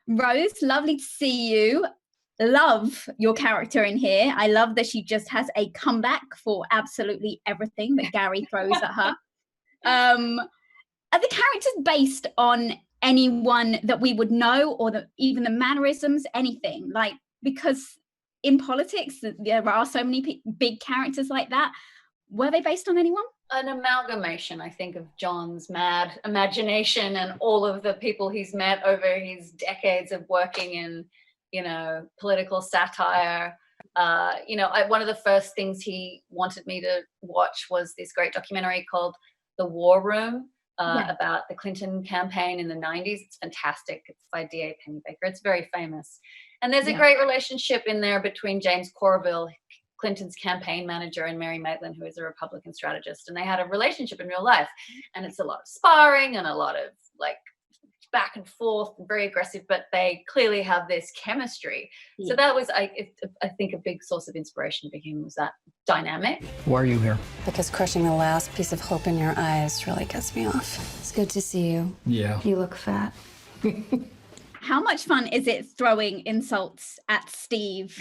Rose, lovely to see you. Love your character in here. I love that she just has a comeback for absolutely everything that Gary throws at her. Are the characters based on anyone that we would know, or even the mannerisms, anything? Like, because in politics there are so many big characters like that. Were they based on anyone? An amalgamation, I think, of John's mad imagination and all of the people he's met over his decades of working in, political satire. One of the first things he wanted me to watch was this great documentary called The War Room, about the Clinton campaign in the 90s. It's fantastic. It's by D.A. Pennebaker. It's very famous. And there's a great relationship in there between James Corville, Clinton's campaign manager, and Mary Maitland, who is a Republican strategist. And they had a relationship in real life. And it's a lot of sparring and a lot of back and forth and very aggressive, but they clearly have this chemistry. So that was, I think, a big source of inspiration for him, was that dynamic. Why are you here? Because crushing the last piece of hope in your eyes really gets me off. It's good to see you. Yeah. You look fat. How much fun is it throwing insults at Steve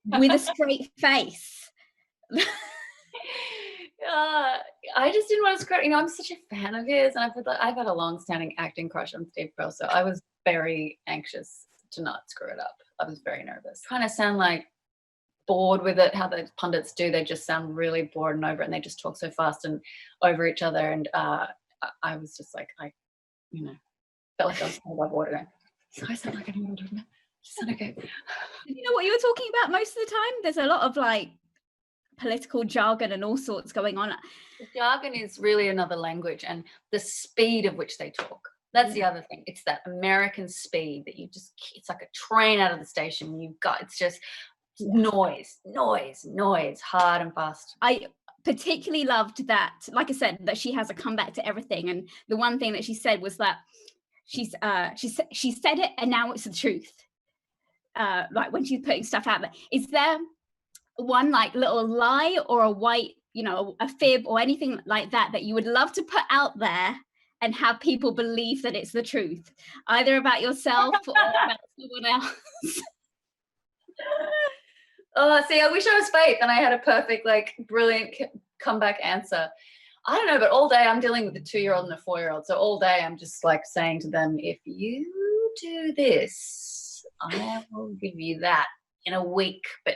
with a straight face? I just didn't want to screw. I'm such a fan of his, and I've had a long-standing acting crush on Steve Carell, so I was very anxious to not screw it up. I was very nervous. Trying to sound like bored with it, how the pundits do. They just sound really bored and over it, and they just talk so fast and over each other. And I was just like, felt like I was above water going, so I sound like I don't know what I'm talking about. Just sound okay. You know what you were talking about most of the time? There's a lot of political jargon and all sorts going on. The jargon is really another language, and the speed of which they talk. That's the other thing. It's that American speed that it's like a train out of the station. It's just noise, hard and fast. I particularly loved that, like I said, that she has a comeback to everything. And the one thing that she said was that she said it and now it's the truth. When she's putting stuff out there. Is there one little lie or a white, a fib or anything like that you would love to put out there and have people believe that it's the truth, either about yourself or about someone else? Oh, see, I wish I was Faith and I had a perfect, brilliant comeback answer. I don't know, but all day I'm dealing with a 2-year-old and a 4-year-old. So all day I'm just saying to them, if you do this, I will give you that in a week. But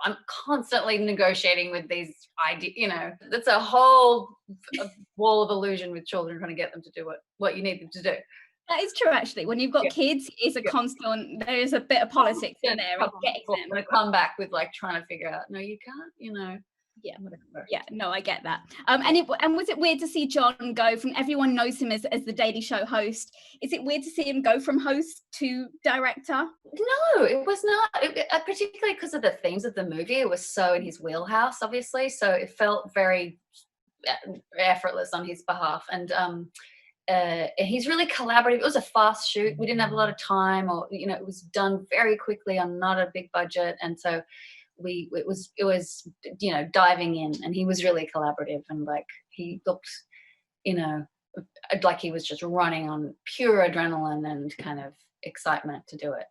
I'm constantly negotiating with these ideas. That's a whole wall of illusion with children, trying to get them to do what you need them to do. That is true, actually. When you've got kids, it's a constant. There is a bit of politics in there. I'm going to come back with trying to figure out. No, you can't. Yeah, no, I get that. And was it weird to see John go from, everyone knows him as the Daily Show host? Is it weird to see him go from host to director? No, it was not. Particularly because of the themes of the movie, it was so in his wheelhouse, obviously. So it felt very effortless on his behalf, and he's really collaborative. It was a fast shoot. We didn't have a lot of time, or it was done very quickly on not a big budget, and so. It was diving in, and he was really collaborative, and he looked like he was just running on pure adrenaline and kind of excitement to do it.